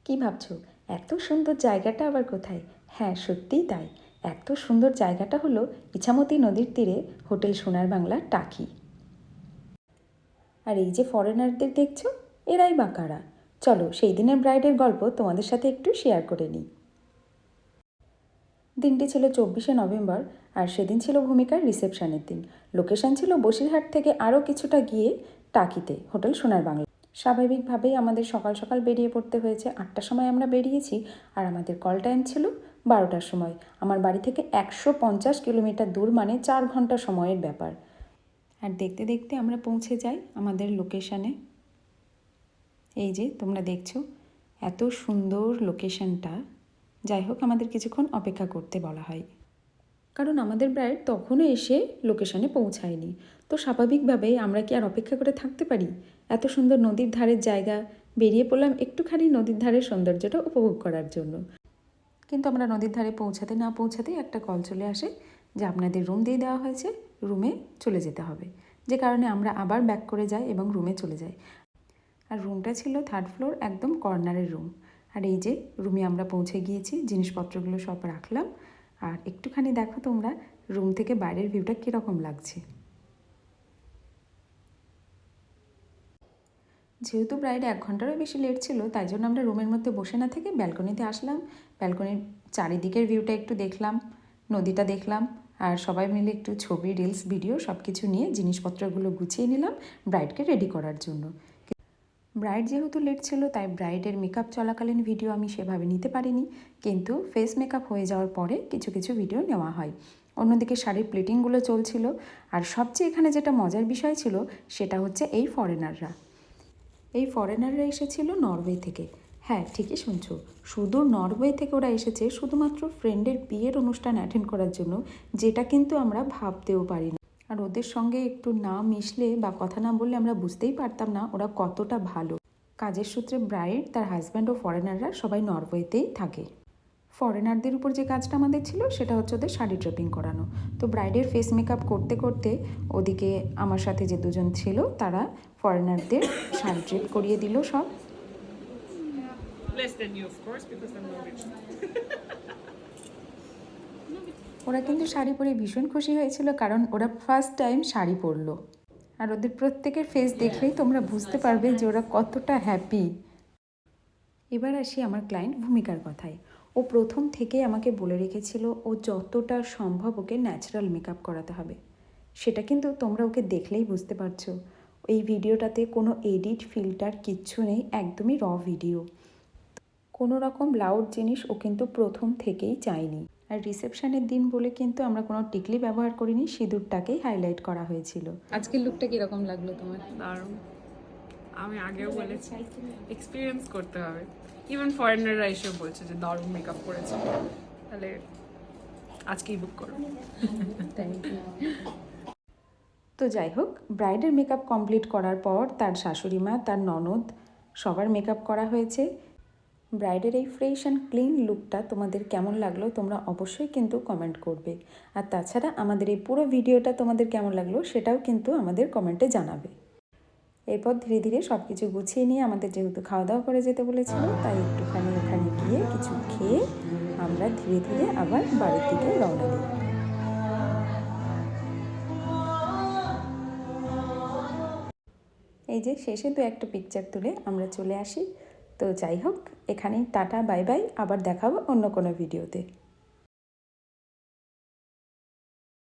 কি ভাবছো এত সুন্দর জায়গাটা আবার কোথায়? হ্যাঁ, সত্যিই তাই। এত সুন্দর জায়গাটা হলো ইছামতি নদীর তীরে হোটেল সোনার বাংলা টাকি। আর এই যে ফরেনারদের দেখছো, এরাই বা কারা? চলো সেই দিনের ব্রাইডের গল্প তোমাদের সাথে একটু শেয়ার করে নিই। দিনটি ছিল 24শে নভেম্বর, আর সেদিন ছিল ভূমিকার রিসেপশনের দিন। লোকেশন ছিল বসিরহাট থেকে আরও কিছুটা গিয়ে টাকিতে, হোটেল সোনার বাংলা। স্বাভাবিকভাবেই আমাদের সকাল সকাল বেরিয়ে পড়তে হয়েছে। 8টার সময় আমরা বেরিয়েছি, আর আমাদের কল টাইম ছিল 12টার সময়। আমার বাড়ি থেকে 150 কিলোমিটার দূর, মানে 4 ঘন্টা সময়ের ব্যাপার। আর দেখতে দেখতে আমরা পৌঁছে যাই আমাদের লোকেশানে। এই যে তোমরা দেখছো, এত সুন্দর লোকেশনটা। যাই হোক, আমাদের কিছুক্ষণ অপেক্ষা করতে বলা হয়, কারণ আমাদের ব্রাইড তখনও এসে লোকেশনে পৌঁছায়নি। তো স্বাভাবিকভাবেই আমরা কি আর অপেক্ষা করে থাকতে পারি? এত সুন্দর নদীর ধারের জায়গা, বেরিয়ে পড়লাম একটুখানি নদীর ধারের সৌন্দর্যটা উপভোগ করার জন্য। কিন্তু আমরা নদীর ধারে পৌঁছাতে না পৌঁছাতেই একটা কল চলে আসে যে আপনাদের রুম দিয়ে দেওয়া হয়েছে, রুমে চলে যেতে হবে। যে কারণে আমরা আবার ব্যাক করে যাই এবং রুমে চলে যাই। আর রুমটা ছিল 3rd ফ্লোর, একদম কর্নারের রুম। আর এই যে রুমে আমরা পৌঁছে গিয়েছি, জিনিসপত্রগুলো সব রাখলাম। আর একটুখানি দেখো তোমরা রুম থেকে বাইরের ভিউটা কীরকম লাগছে। যেহেতু ব্রাইড 1 ঘন্টারও বেশি লেট ছিল, তাই জন্য আমরা রুমের মধ্যে বসে না থেকে ব্যালকনিতে আসলাম। ব্যালকনির চারিদিকের ভিউটা একটু দেখলাম, নদীটা দেখলাম, আর সবাই মিলে একটু ছবি, রিলস, ভিডিও সব কিছু নিয়ে জিনিসপত্রগুলো গুছিয়ে নিলাম ব্রাইডকে রেডি করার জন্য। ব্রাইড যেহেতু লেট ছিল, তাই ব্রাইডের মেকআপ চলাকালীন ভিডিও আমি সেভাবে নিতে পারিনি, কিন্তু ফেস মেকআপ হয়ে যাওয়ার পরে কিছু কিছু ভিডিও নেওয়া হয়। অন্যদিকে শাড়ির প্লেটিংগুলো চলছিল। আর সবচেয়ে এখানে যেটা মজার বিষয় ছিল, সেটা হচ্ছে এই ফরেনাররা এসেছিল নরওয়ে থেকে। হ্যাঁ, ঠিকই শুনছো, সুদূর নরওয়ে থেকে ওরা এসেছে শুধুমাত্র ফ্রেন্ডের বিয়ের অনুষ্ঠান অ্যাটেন্ড করার জন্য, যেটা কিন্তু আমরা ভাবতেও পারি না। আর ওদের সঙ্গে একটু না মিশলে বা কথা না বললে আমরা বুঝতেই পারতাম না ওরা কতটা ভালো। কাজের সূত্রে ব্রাইড, তার হাজব্যান্ড ও ফরেনাররা সবাই নরওয়েতেই থাকে। ফরেনারদের উপর যে কাজটা আমাদের ছিল, সেটা হচ্ছে ওদের শাড়ি ড্রেপিং করানো। তো ব্রাইডের ফেস মেকআপ করতে করতে ওদিকে আমার সাথে যে দুজন ছিল, তারা ফরেনারদের শাড়ি ড্রেপ করিয়ে দিল সব। ওরা কিন্তু শাড়ি পরে ভীষণ খুশি হয়েছিল, কারণ ওরা ফার্স্ট টাইম শাড়ি পরলো। আর ওদের প্রত্যেকের ফেস দেখলেই তোমরা বুঝতে পারবে যে ওরা কতটা হ্যাপি। এবার আসি আমার ক্লায়েন্ট ভূমিকার কথায়। ও প্রথম থেকেই আমাকে বলে রেখেছিল ও যতটা সম্ভব ওকে ন্যাচারাল মেকআপ করাতে হবে। সেটা কিন্তু তোমরা ওকে দেখলেই বুঝতে পারছো। এই ভিডিওটাতে কোনো এডিট, ফিল্টার কিচ্ছু নেই, একদমই র ভিডিও। কোনো রকম লাউড জিনিস ও কিন্তু প্রথম থেকেই চায়নি। আর রিসেপশনের দিন বলে কিন্তু আমরা কোনো টিকলি ব্যবহার করিনি, সিঁদুরটাকেই হাইলাইট করা হয়েছিল। আজকের লুকটা কীরকম লাগলো তোমার? দারুণ। আমি আগেও বলেছি, এক্সপিরিয়েন্স করতে হবে। ইভেন ফরেনাররা এসেও বলছে যে দারুণ মেকআপ করেছে। তাহলে আজকেই বুক করো। Thank you. তো যাই হোক, ব্রাইডের মেকআপ কমপ্লিট করার পর তার শাশুড়ি মা, তার ননদ, সবার মেকআপ করা হয়েছে। ব্রাইডের এই ফ্রেশ অ্যান্ড ক্লিন লুকটা তোমাদের কেমন লাগলো তোমরা অবশ্যই কিন্তু কমেন্ট করবে। আর তাছাড়া আমাদের এই পুরো ভিডিওটা তোমাদের কেমন লাগলো সেটাও কিন্তু আমাদের কমেন্টে জানাবে। এরপর ধীরে ধীরে সব কিছু গুছিয়ে নিয়ে, আমাদের যেহেতু খাওয়া দাওয়া করে যেতে বলেছিল, তাই একটুখানি ওখানে গিয়ে কিছু খেয়ে আমরা ধীরে ধীরে আবার বাড়ির দিকে রওনা দিই। এই যে শেষে তো একটা পিকচার তুলে আমরা চলে আসি। তো যাই হোক, এখানেই টাটা, বাই বাই, আবার দেখাবো অন্য কোনো ভিডিওতে।